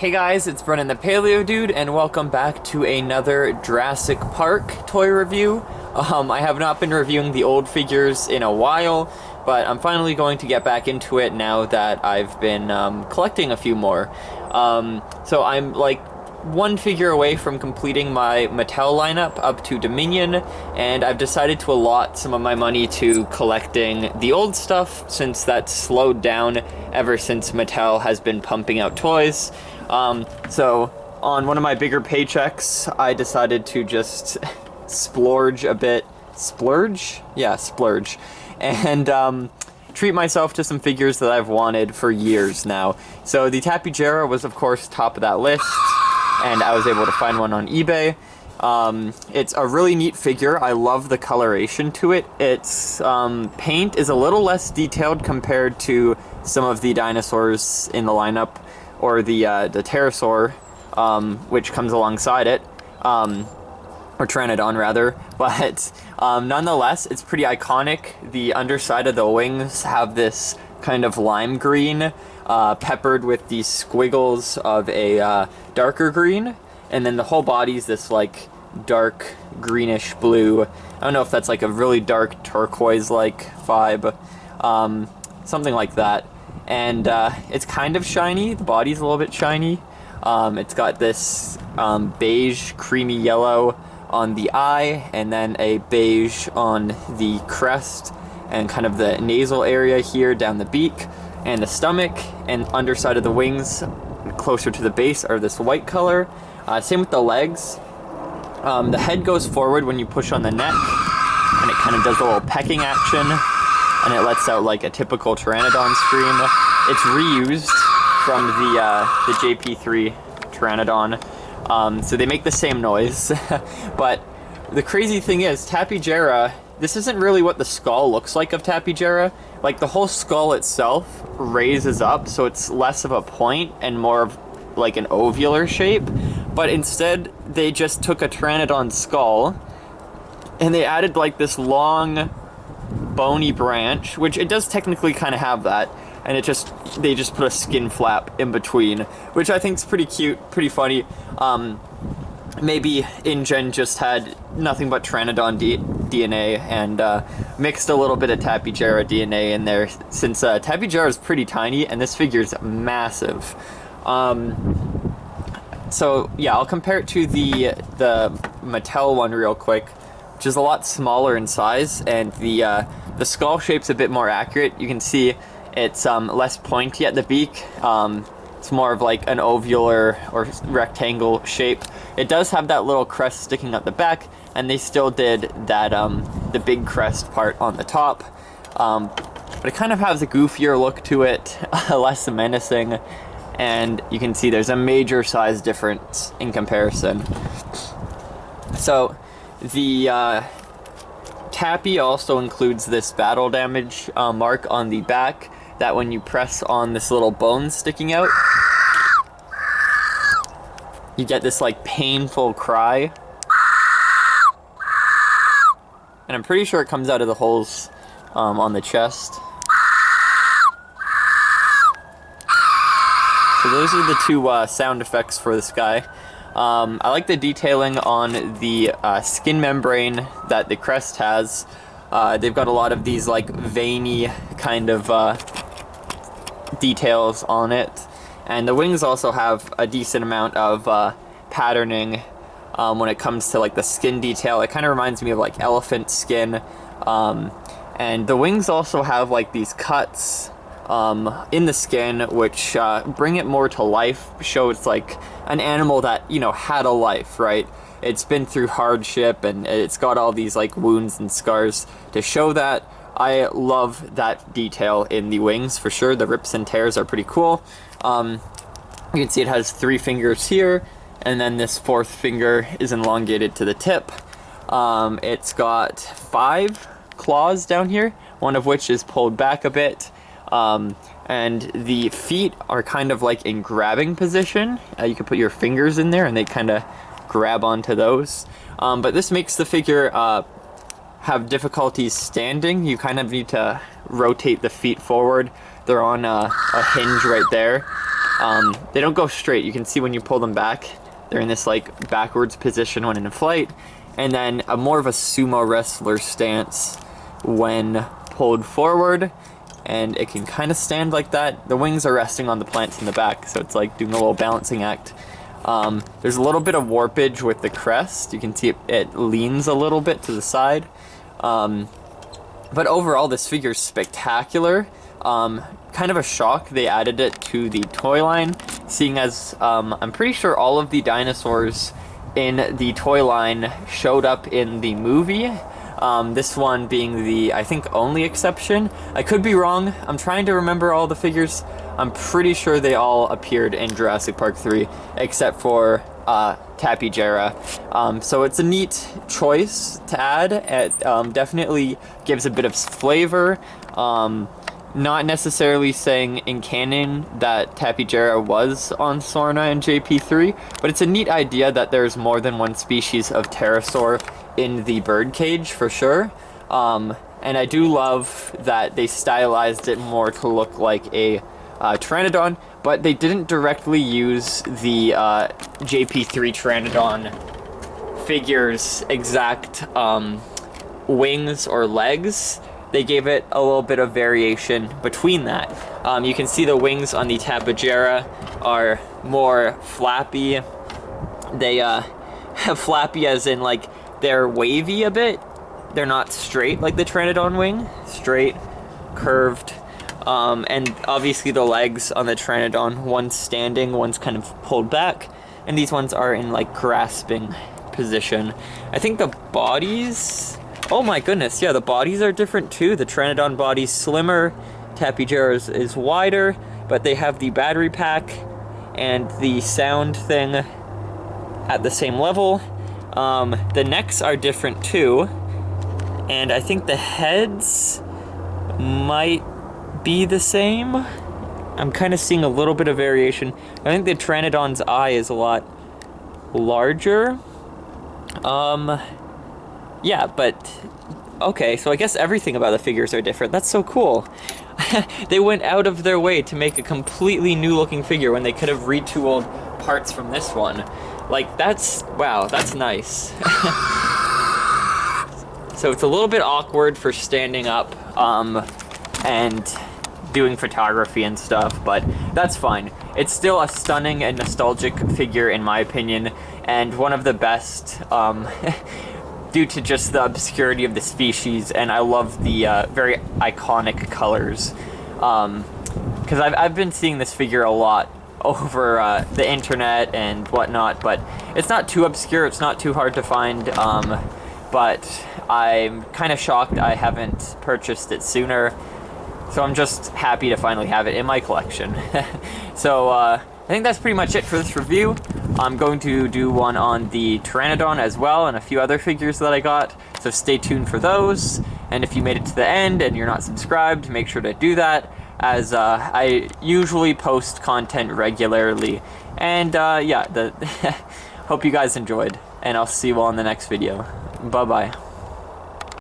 Hey guys, it's Brennan the Paleo Dude, and welcome back to another Jurassic Park toy review. I have not been reviewing the old figures in a while, but I'm finally going to get back into it now that I've been collecting a few more. So I'm like one figure away from completing my Mattel lineup up to Dominion, and I've decided to allot some of my money to collecting the old stuff since that's slowed down ever since Mattel has been pumping out toys. So on one of my bigger paychecks, I decided to just splurge a bit. Splurge? Yeah, splurge. And treat myself to some figures that I've wanted for years now. So the Tapejara was of course top of that list, and I was able to find one on eBay. It's a really neat figure. I love the coloration to it. Its paint is a little less detailed compared to some of the dinosaurs in the lineup, or the pterosaur, which comes alongside it, or Pteranodon rather, but nonetheless, it's pretty iconic. The underside of the wings have this kind of lime green, peppered with these squiggles of a darker green, and then the whole body's this like dark greenish blue. I don't know if that's like a really dark turquoise-like vibe, something like that. And it's kind of shiny. The body's a little bit shiny. It's got this beige, creamy yellow on the eye, and then a beige on the crest, and kind of the nasal area here down the beak, and the stomach, and underside of the wings, closer to the base, are this white color. Same with the legs. The head goes forward when you push on the neck, and it kind of does a little pecking action, and it lets out like a typical Pteranodon scream. It's reused from the JP3 Pteranodon, so they make the same noise. But the crazy thing is, Tapejara, this isn't really what the skull looks like of Tapejara. Like, the whole skull itself raises up, so it's less of a point and more of like an ovular shape. But instead, they just took a Pteranodon skull and they added like this long bony branch, which it does technically kind of have that, and they just put a skin flap in between, which I think is pretty cute, pretty funny. Maybe InGen just had nothing but Pteranodon DNA and mixed a little bit of Tapejara DNA in there, since Tapejara is pretty tiny and this figure's massive. So yeah, I'll compare it to the Mattel one real quick, which is a lot smaller in size, and the skull shape's a bit more accurate. You can see it's less pointy at the beak. It's more of like an ovular or rectangle shape. It does have that little crest sticking out the back, and they still did that the big crest part on the top. But it kind of has a goofier look to it, less menacing, and you can see there's a major size difference in comparison. So the Tappy also includes this battle damage mark on the back, that when you press on this little bone sticking out, you get this like painful cry. And I'm pretty sure it comes out of the holes on the chest. So those are the two sound effects for this guy. I like the detailing on the skin membrane that the crest has. They've got a lot of these like veiny kind of details on it, and the wings also have a decent amount of patterning when it comes to like the skin detail. It kind of reminds me of like elephant skin, and the wings also have like these cuts in the skin, which bring it more to life, show it's like an animal that, you know, had a life, right? It's been through hardship, and it's got all these like wounds and scars to show that. I love that detail in the wings for sure. The rips and tears are pretty cool. You can see it has 3 fingers here, and then this 4th finger is elongated to the tip. It's got 5 claws down here, one of which is pulled back a bit. And the feet are kind of like in grabbing position. You can put your fingers in there and they kind of grab onto those. But this makes the figure have difficulties standing. You kind of need to rotate the feet forward. They're on a hinge right there. They don't go straight. You can see when you pull them back, they're in this like backwards position when in flight, and then more of a sumo wrestler stance when pulled forward, and it can kind of stand like that. The wings are resting on the plants in the back, so it's like doing a little balancing act. There's a little bit of warpage with the crest. You can see it leans a little bit to the side. But overall, this figure is spectacular. Kind of a shock they added it to the toy line, seeing as I'm pretty sure all of the dinosaurs in the toy line showed up in the movie. This one being the, I think, only exception. I could be wrong. I'm trying to remember all the figures. I'm pretty sure they all appeared in Jurassic Park 3, except for Tapejara. So it's a neat choice to add. It definitely gives a bit of flavor. Not necessarily saying in canon that Tapejara was on Sorna in JP3, but it's a neat idea that there's more than one species of pterosaur in the birdcage for sure. And I do love that they stylized it more to look like a Pteranodon, but they didn't directly use the JP3 Pteranodon figure's exact wings or legs. They gave it a little bit of variation between that. You can see the wings on the Tapejara are more flappy. They have flappy as in like they're wavy a bit. They're not straight like the Pteranodon wing. Straight, curved. And obviously the legs on the Pteranodon, one's standing, one's kind of pulled back, and these ones are in like grasping position. I think the bodies, oh my goodness, yeah, the bodies are different too. The Pteranodon body's slimmer, Tapejara's is wider, but they have the battery pack and the sound thing at the same level. The necks are different too, and I think the heads might be the same. I'm kind of seeing a little bit of variation. I think the Pteranodon's eye is a lot larger. Yeah, but okay, so I guess everything about the figures are different. That's so cool. They went out of their way to make a completely new looking figure when they could have retooled parts from this one. Like, that's, wow, that's nice. So it's a little bit awkward for standing up and doing photography and stuff, but that's fine. It's still a stunning and nostalgic figure in my opinion, and one of the best due to just the obscurity of the species, and I love the very iconic colors. Because I've been seeing this figure a lot over the internet and whatnot, but it's not too obscure, it's not too hard to find, but I'm kind of shocked I haven't purchased it sooner. So I'm just happy to finally have it in my collection. So I think that's pretty much it for this review. I'm going to do one on the Pteranodon as well and a few other figures that I got. So stay tuned for those. And if you made it to the end and you're not subscribed, make sure to do that, as I usually post content regularly. And yeah, hope you guys enjoyed, and I'll see you all in the next video. Bye-bye.